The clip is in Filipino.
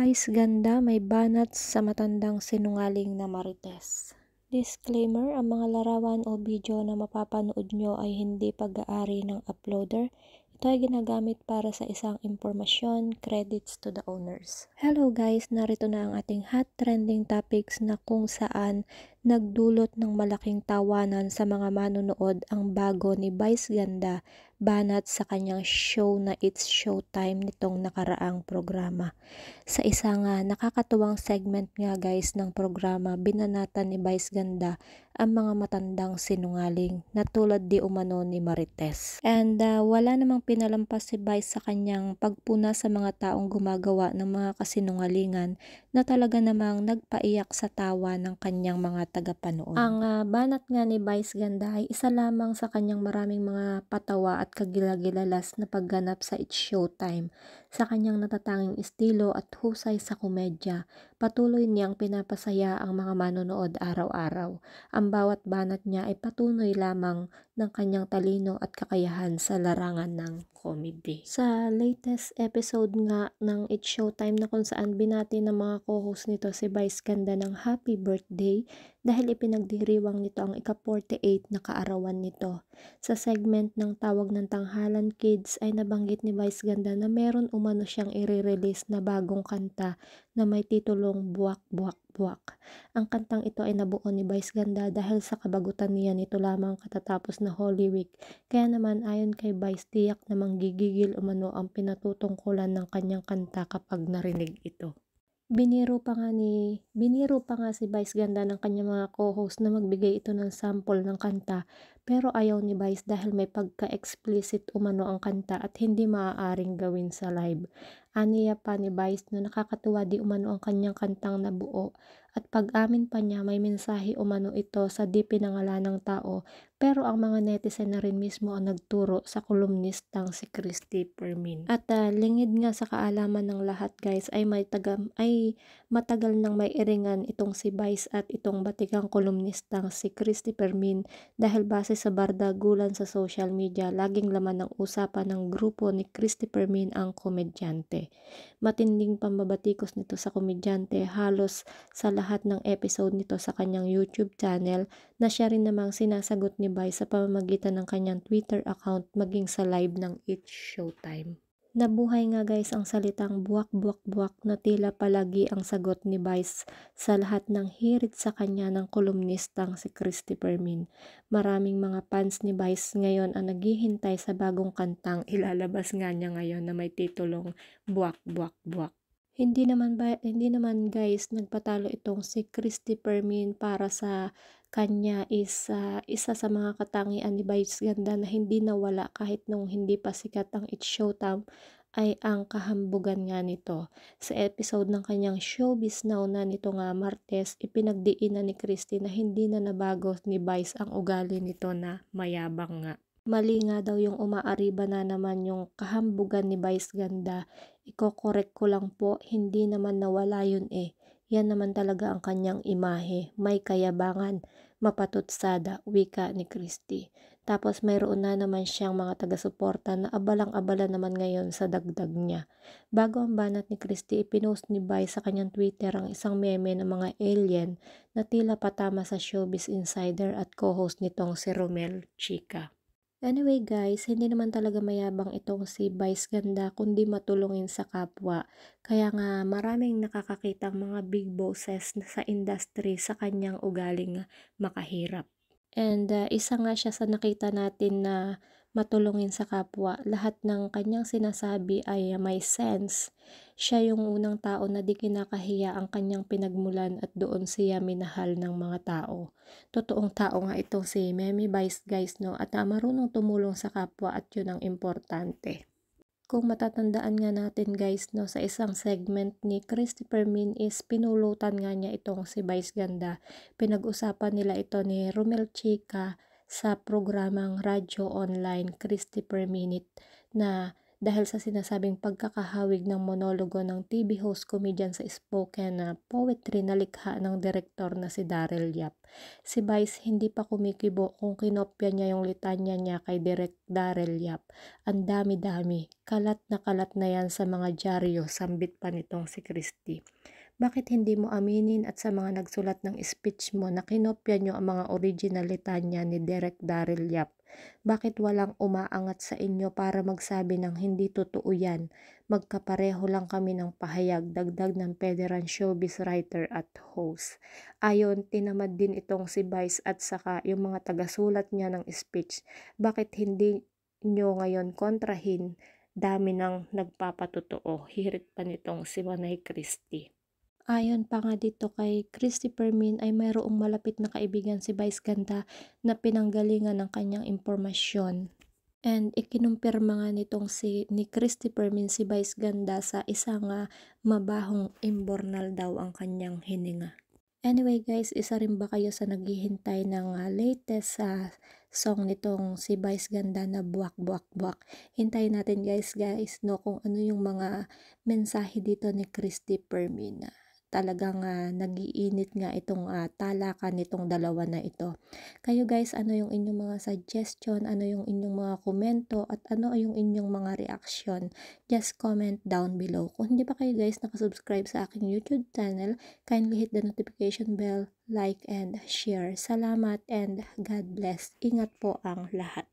Vice ganda may banat sa matandang sinungaling na Marites. Disclaimer, ang mga larawan o video na mapapanood nyo ay hindi pag-aari ng uploader. Ito ay ginagamit para sa isang impormasyon, credits to the owners. Hello guys, narito na ang ating hot trending topics na kung saan nagdulot ng malaking tawanan sa mga manonood ang bago ni Vice Ganda banat sa kanyang show na It's Showtime nitong nakaraang programa. Sa isang nakakatuwang segment nga guys ng programa, binanatan ni Vice Ganda ang mga matandang sinungaling na tulad di umano ni Marites. And wala namang pinalampas si Vice sa kanyang pagpuna sa mga taong gumagawa ng mga kasinungalingan na talaga namang nagpaiyak sa tawa ng kanyang mga tagapanood. Ang banat nga ni Vice Ganda ay isa lamang sa kanyang maraming mga patawa at kagilagilalas na pagganap sa It's Showtime. Sa kanyang natatanging estilo at husay sa komedya, patuloy niyang pinapasaya ang mga manonood araw-araw. Ang bawat banat niya ay patunay lamang ng kanyang talino at kakayahan sa larangan ng comedy. Sa latest episode nga ng It's Showtime na kung saan binati ng mga co-host nito si Vice Ganda ng happy birthday dahil ipinagdiriwang nito ang ika-48 na kaarawan nito. Sa segment ng Tawag ng Tanghalan Kids ay nabanggit ni Vice Ganda na meron umano siyang i-release na bagong kanta na may titulong Buwak Buwak Buwak. Ang kantang ito ay nabuo ni Vice Ganda dahil sa kabagutan niya nito lamang katatapos na Holy Week. Kaya naman ayon kay Vice, tiyak namang gigigil umano ang pinatutungkulan ng kanyang kanta kapag narinig ito. Biniro pa nga si Vice Ganda ng kanyang mga co-host na magbigay ito ng sample ng kanta, pero ayaw ni Vice dahil may pagka-explicit umano ang kanta at hindi maaaring gawin sa live. Aniya pa ni Vice na nakakatuwa di umano ang kanyang kantang nabuo at pag-amin pa niya may mensahe umano ito sa di pinangalanang tao, pero ang mga netizen na rin mismo ang nagturo sa kolumnistang si Christy Permin. At lingid nga sa kaalaman ng lahat guys ay matagal nang may iringan itong si Vice at itong batikang kolumnistang si Christy Permin dahil base sa bardagulan sa social media, laging laman ng usapan ng grupo ni Christy Permin ang komedyante. Matinding pambabatikos nito sa komedyante halos sa lahat ng episode nito sa kanyang YouTube channel na siya rin namang sinasagot ni Vice sa pamamagitan ng kanyang Twitter account maging sa live ng It's Showtime. Nabuhay nga guys ang salitang buwak buwak buwak na tila palagi ang sagot ni Vice sa lahat ng hirit sa kanya ng kolumnistang si Christy Permin. Maraming mga fans ni Vice ngayon ang naghihintay sa bagong kantang ilalabas nga niya ngayon na may titulong Buwak Buwak Buwak. Hindi naman guys nagpatalo itong si Christy Permin para sa kanya is isa sa mga katangian ni Vice Ganda na hindi nawala kahit nung hindi pa sikat ang It's Showtime ay ang kahambugan nga nito. Sa episode ng kanyang Showbiz Now na nito nga Martes, ipinagdiinan ni Christy na hindi na nabago ni Vice ang ugali nito na mayabang nga. Mali nga daw yung umaariba na naman yung kahambugan ni Vice Ganda. Iko-correct ko lang po, hindi naman nawala yun eh. Yan naman talaga ang kanyang imahe, may kayabangan, mapatutsada, wika ni Christy. Tapos mayroon na naman siyang mga taga-suporta na abalang-abala naman ngayon sa dagdag niya. Bago ang banat ni Christy, ipinost ni Vice sa kanyang Twitter ang isang meme ng mga alien na tila patama sa Showbiz Insider at co-host nitong si Romel Chica. Anyway guys, hindi naman talaga mayabang itong si Vice Ganda kundi matulungin sa kapwa. Kaya nga maraming nakakakitang mga big bosses sa industry sa kanyang ugaling makahirap. And isa nga siya sa nakita natin na matulungin sa kapwa. Lahat ng kanyang sinasabi ay may sense. Siya yung unang tao na di kinakahiya ang kanyang pinagmulan at doon siya minahal ng mga tao. Totoong tao nga itong si Memi Vice guys no at marunong tumulong sa kapwa at yun ang importante. Kung matatandaan nga natin guys no sa isang segment ni Christy Permin is pinulutan nga niya itong si Vice Ganda. Pinag-usapan nila ito ni Romel Chica sa programang radyo online Christy Per Minute na dahil sa sinasabing pagkakahawig ng monologo ng TV host comedian sa spoken na poetry na likha ng direktor na si Daryl Yap. Si Vice hindi pa kumikibo kung kinopya niya yung litanya niya kay Direk Daryl Yap. Ang dami-dami, kalat na yan sa mga dyaryo, sambit pa nitong si Christy. Bakit hindi mo aminin at sa mga nagsulat ng speech mo na kinopya nyo ang mga original litanya ni Direk Daryl Yap? Bakit walang umaangat sa inyo para magsabi ng hindi totoo yan? Magkapareho lang kami ng pahayag, dagdag ng veteran showbiz writer at host. Ayon, tinamad din itong si Vice at saka yung mga tagasulat niya ng speech. Bakit hindi nyo ngayon kontrahin? Dami ng nagpapatotoo. Hirit pa nitong si Manay Christie. Ayon pa nga dito kay Christopher Min ay mayroong malapit na kaibigan si Vice Ganda na pinanggalingan ng kanyang impormasyon. And ikinumpirma nga nitong ni Christopher Min si Vice Ganda sa isang mabahong imbornal daw ang kanyang hininga. Anyway guys, isa rin ba kayo sa naghihintay ng latest song nitong si Vice Ganda na Buwak Buwak Buwak? Hintayin natin guys no, kung ano yung mga mensahe dito ni Christopher Min. Talagang nagiinit nga itong talakan nitong dalawa na ito. Kayo guys, ano yung inyong mga suggestion, ano yung inyong mga komento, at ano yung inyong mga reaction? Just comment down below. Kung hindi pa kayo guys nakasubscribe sa aking YouTube channel, kindly hit the notification bell, like and share. Salamat and God bless. Ingat po ang lahat.